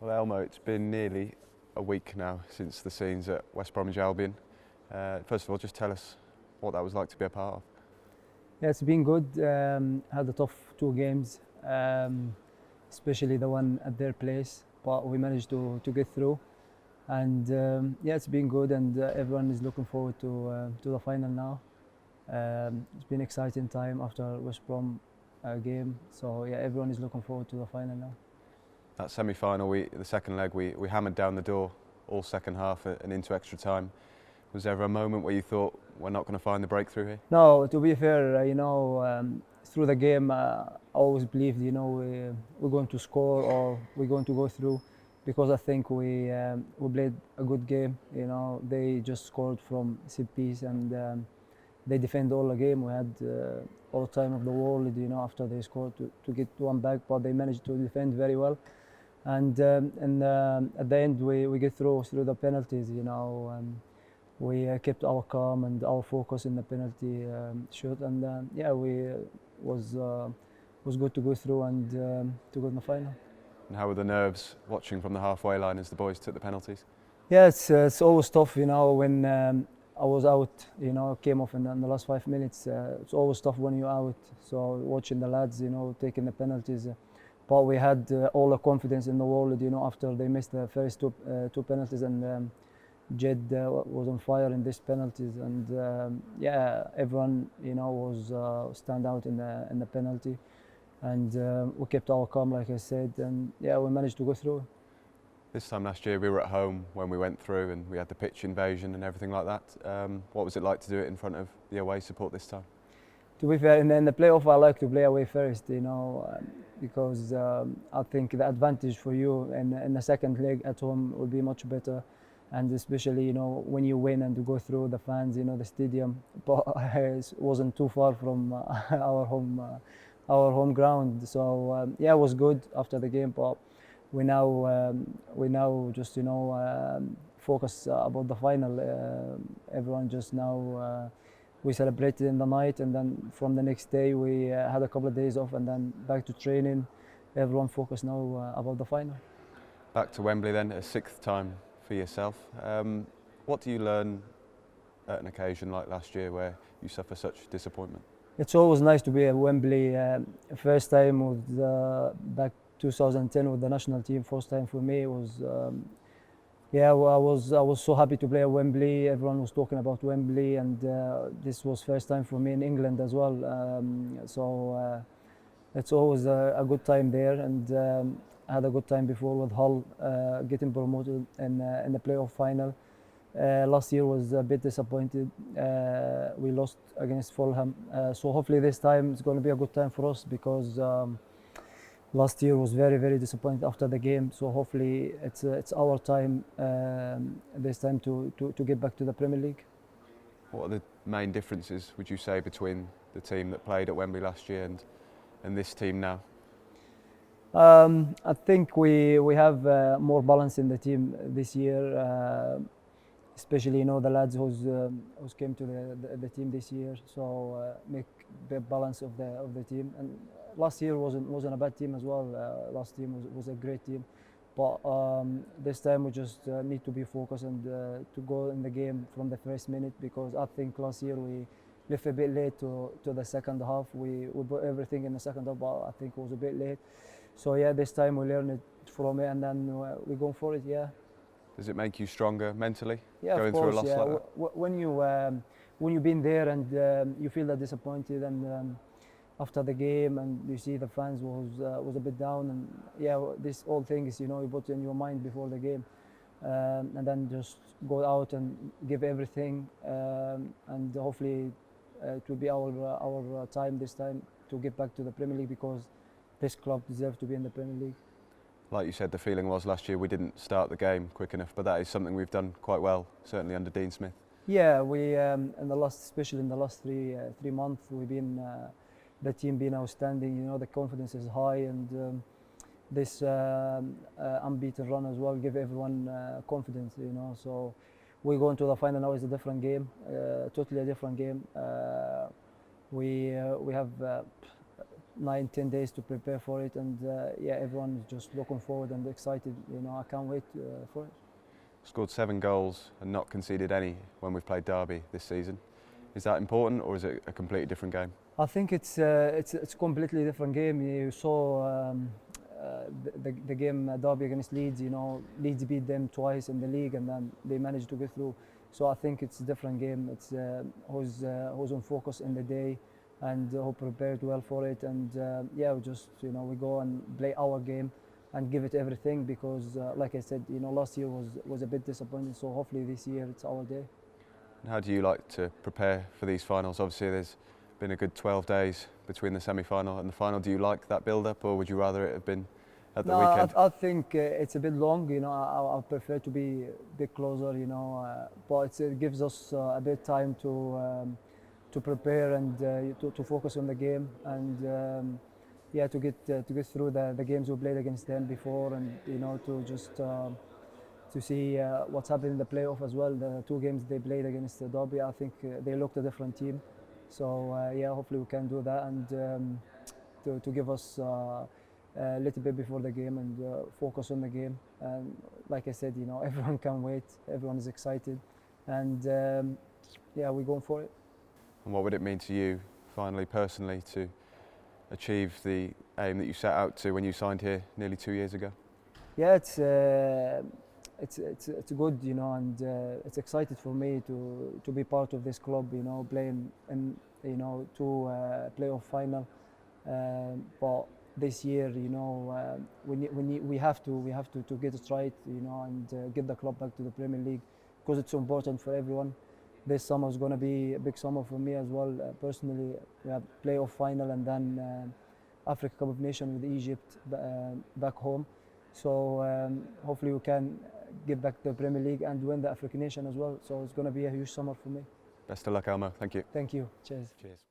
Well, Elmo, it's been nearly a week now since the scenes at West Bromwich Albion. First of all, just tell us what that was like to be a part of. Yeah, it's been good. Had a tough two games, especially the one at their place, but we managed to get through. And yeah, it's been good, and everyone is looking forward to the final now. It's been an exciting time after West Brom game, so yeah, everyone is looking forward to the final now. That semi-final, the second leg, we hammered down the door all second half and into extra time. Was there ever a moment where you thought we're not going to find the breakthrough here? No, to be fair, through the game, I always believed, we're going to score or we're going to go through, because I think we played a good game. They just scored from set piece, and they defended all the game. We had all the time of the world, after they scored to get one back, but they managed to defend very well. And at the end, we get through the penalties. We kept our calm and our focus in the penalty shoot, and yeah, we was good to go through and to go in the final. And how were the nerves watching from the halfway line as the boys took the penalties? Yeah, it's always tough, when I was out, came off in the last 5 minutes. It's always tough when you're out. So watching the lads, taking the penalties, but we had all the confidence in the world, after they missed the first two penalties, and Jed was on fire in these penalties, and yeah, everyone was stand out in the penalty, and we kept our calm, like I said, and yeah, we managed to go through. This time last year we were at home when we went through and we had the pitch invasion and everything like that. What was it like to do it in front of the away support this time? To be fair, in the playoff, I like to play away first, because I think the advantage for you in the second leg at home will be much better. And especially, when you win and you go through the fans, the stadium, but it wasn't too far from our home ground. So yeah, it was good after the game, but we now just focus about the final. Everyone just now we celebrated in the night, and then from the next day we had a couple of days off, and then back to training. Everyone focused now about the final. Back to Wembley then, a sixth time for yourself. What do you learn at an occasion like last year where you suffer such disappointment? It's always nice to be at Wembley. First time with back 2010 with the national team. First time for me was yeah. I was so happy to play at Wembley. Everyone was talking about Wembley, and this was first time for me in England as well. So it's always a good time there, and I had a good time before with Hull getting promoted in the playoff final. Last year was a bit disappointed. We lost against Fulham. So hopefully this time it's going to be a good time for us, because last year was very, very disappointed after the game. So hopefully it's our time this time to get back to the Premier League. What are the main differences, would you say, between the team that played at Wembley last year and this team now? I think we have more balance in the team this year, especially the lads who's came to the team this year. So make the balance of the team. And last year wasn't a bad team as well. Last team was a great team, but this time we just need to be focused and to go in the game from the first minute, because I think last year we left a bit late to the second half. We put everything in the second half, but I think it was a bit late. So yeah, this time we learn it from it, and then we go for it. Yeah. Does it make you stronger mentally? Yeah, going of course. Through a loss Yeah, like that? when you've been there and you feel that disappointed, and after the game, and you see the fans was a bit down, and yeah, this all things you put in your mind before the game, and then just go out and give everything, and hopefully it will be our time this time to get back to the Premier League, because this club deserves to be in the Premier League. Like you said, the feeling was last year we didn't start the game quick enough, but that is something we've done quite well, certainly under Dean Smith. Yeah, we especially in the last 3 months, we've been the team being outstanding. The confidence is high, and this unbeaten run as well give everyone confidence. So we go into the final now. It's a different game, totally a different game. We have 9-10 days to prepare for it, and yeah, everyone is just looking forward and excited. You know, I can't wait for it. Scored 7 goals and not conceded any when we've played Derby this season. Is that important, or is it a completely different game? I think it's a completely different game. You saw the game Derby against Leeds. You know, Leeds beat them twice in the league, and then they managed to get through. So I think it's a different game. It's who's on focus in the day, and who prepared well for it. And yeah, we just, you know, we go and play our game and give it everything, because like I said, you know, last year was a bit disappointing. So hopefully this year it's our day. And how do you like to prepare for these finals? Obviously there's been a good 12 days between the semi-final and the final. Do you like that build-up, or would you rather it have been at the weekend? I think it's a bit long. You know, I prefer to be a bit closer. You know, but it gives us a bit time to prepare and to focus on the game, and yeah, to get through the games we played against them before, and you know, to just to see what's happened in the playoff as well. The 2 games they played against the Derby, I think they looked a different team. So yeah, hopefully we can do that, and to give us a little bit before the game, and focus on the game. And like I said, you know, everyone can wait, everyone is excited, and yeah, we're going for it. And what would it mean to you, finally, personally, to achieve the aim that you set out to when you signed here nearly 2 years ago? Yeah, it's good, you know, and it's excited for me to be part of this club, you know, playing in, you know, 2 playoff final. But this year, you know, we have to get it right, you know, and get the club back to the Premier League, because it's so important for everyone. This summer is going to be a big summer for me as well. Personally, we have playoff final, and then Africa Cup of Nations with Egypt back home. So hopefully we can get back to the Premier League and win the African Nation as well. So it's going to be a huge summer for me. Best of luck, Elmo. Thank you. Thank you. Cheers. Cheers.